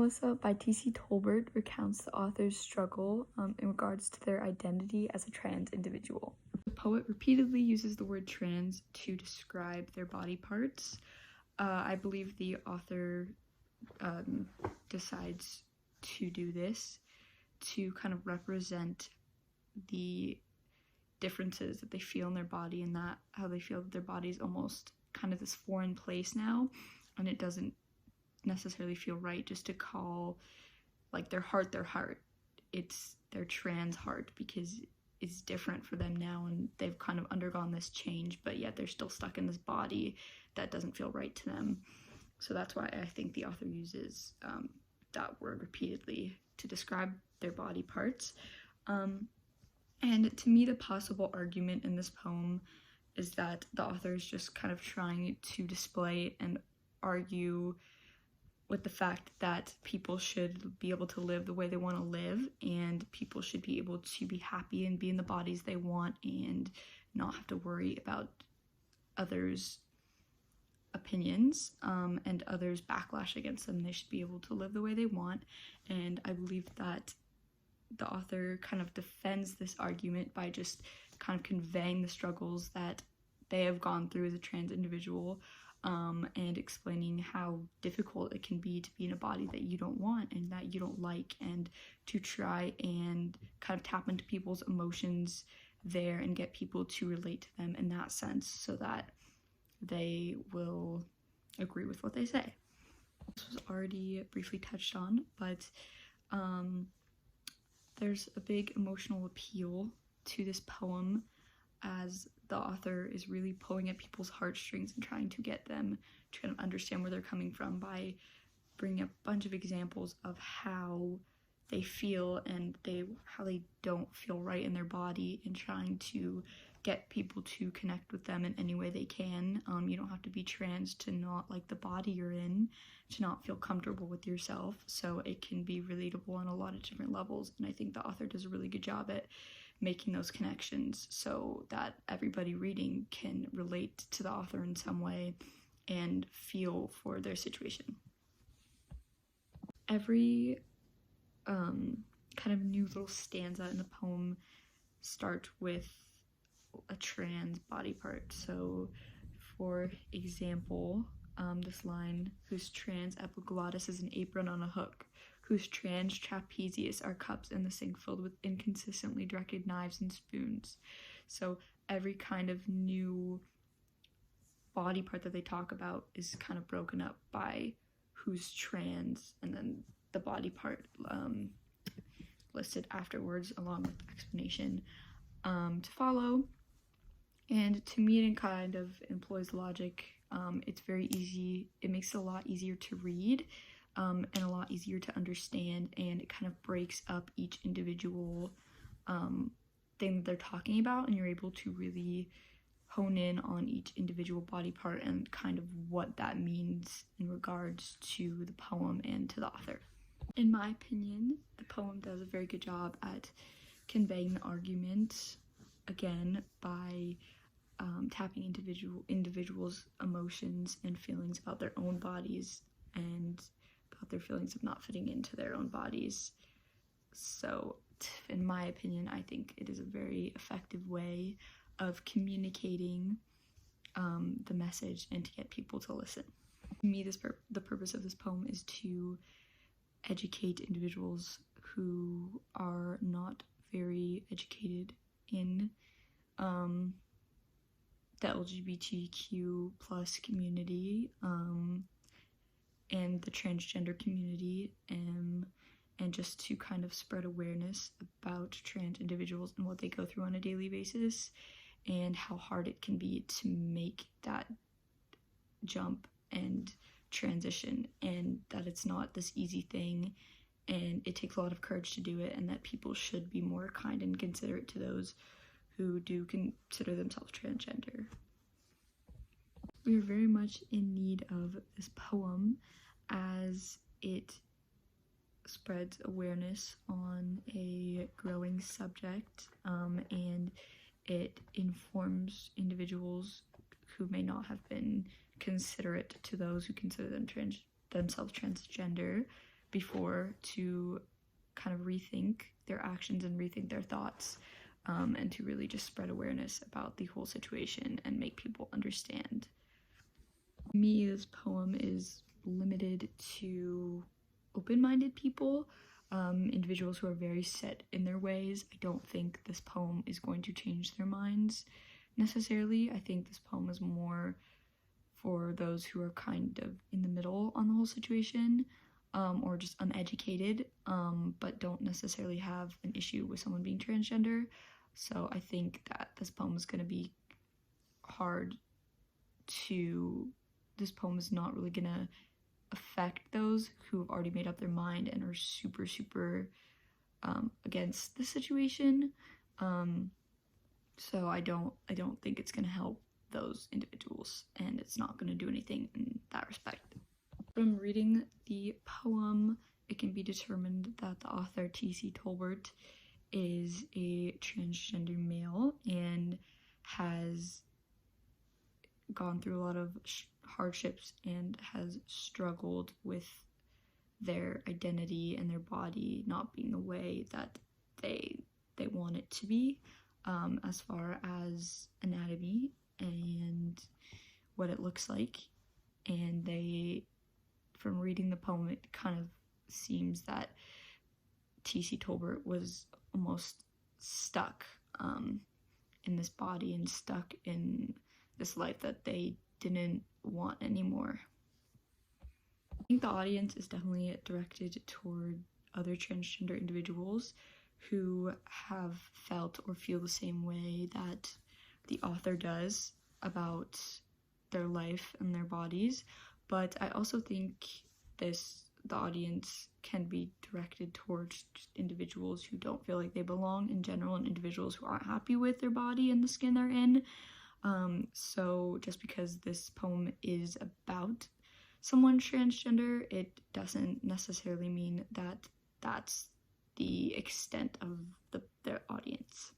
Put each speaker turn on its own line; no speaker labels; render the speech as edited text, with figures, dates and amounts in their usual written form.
Melissa by T.C. Tolbert recounts the author's struggle in regards to their identity as a trans individual. The poet repeatedly uses the word trans to describe their body parts. I believe the author decides to do this to kind of represent the differences that they feel in their body, and that how they feel that their body is almost kind of this foreign place now, and it doesn't necessarily feel right just to call like their heart. It's their trans heart because it's different for them now, and they've kind of undergone this change, but yet they're still stuck in this body that doesn't feel right to them. So that's why I think the author uses that word repeatedly to describe their body parts. And to me, the possible argument in this poem is that the author is just kind of trying to display and argue with the fact that people should be able to live the way they want to live, and people should be able to be happy and be in the bodies they want and not have to worry about others' opinions and others' backlash against them. They should be able to live the way they want, and I believe that the author kind of defends this argument by just kind of conveying the struggles that they have gone through as a trans individual, and explaining how difficult it can be to be in a body that you don't want and that you don't like, and to try and kind of tap into people's emotions there and get people to relate to them in that sense so that they will agree with what they say. This was already briefly touched on, but there's a big emotional appeal to this poem, as the author is really pulling at people's heartstrings and trying to get them to kind of understand where they're coming from by bringing up a bunch of examples of how they feel and how they don't feel right in their body, and trying to get people to connect with them in any way they can. You don't have to be trans to not like the body you're in, to not feel comfortable with yourself, so it can be relatable on a lot of different levels, and I think the author does a really good job at making those connections so that everybody reading can relate to the author in some way and feel for their situation. Every kind of new little stanza in the poem start with a trans body part. So for example, this line, whose trans epiglottis is an apron on a hook, whose trans trapezius are cups in the sink filled with inconsistently directed knives and spoons. So every kind of new body part that they talk about is kind of broken up by who's trans, and then the body part listed afterwards along with explanation to follow. And to me, it kind of employs logic. It's very easy. It makes it a lot easier to read and a lot easier to understand, and it kind of breaks up each individual thing that they're talking about, and you're able to really hone in on each individual body part and kind of what that means in regards to the poem and to the author. In my opinion, the poem does a very good job at conveying the argument, again, by tapping individuals' emotions and feelings about their own bodies and about their feelings of not fitting into their own bodies. So, in my opinion, I think it is a very effective way of communicating the message and to get people to listen. To me, the purpose of this poem is to educate individuals who are not very educated in the LGBTQ plus community and the transgender community, and just to kind of spread awareness about trans individuals and what they go through on a daily basis, and how hard it can be to make that jump and transition, and that it's not this easy thing, and it takes a lot of courage to do it, and that people should be more kind and considerate to those who do consider themselves transgender. We are very much in need of this poem, as it spreads awareness on a growing subject, and it informs individuals who may not have been considerate to those who consider themselves transgender, before to kind of rethink their actions and rethink their thoughts, and to really just spread awareness about the whole situation and make people understand. For me, this poem is limited to open-minded people, individuals who are very set in their ways. I don't think this poem is going to change their minds necessarily. I think this poem is more for those who are kind of in the middle on the whole situation, or just uneducated, but don't necessarily have an issue with someone being transgender. So I think that this poem is going to be this poem is not really going to affect those who have already made up their mind and are super against the situation. So I don't think it's going to help those individuals, and it's not going to do anything in that respect. From reading the poem, it can be determined that the author T.C. Tolbert is a transgender male and has gone through a lot of hardships and has struggled with their identity and their body not being the way that they want it to be, as far as anatomy and what it looks like. And from reading the poem, it kind of seems that T.C. Tolbert was almost stuck in this body and stuck in this life that they didn't want anymore. I think the audience is definitely directed toward other transgender individuals who have felt or feel the same way that the author does about their life and their bodies, but I also think the audience can be directed towards individuals who don't feel like they belong in general, and individuals who aren't happy with their body and the skin they're in. So just because this poem is about someone transgender, it doesn't necessarily mean that that's the extent of their audience.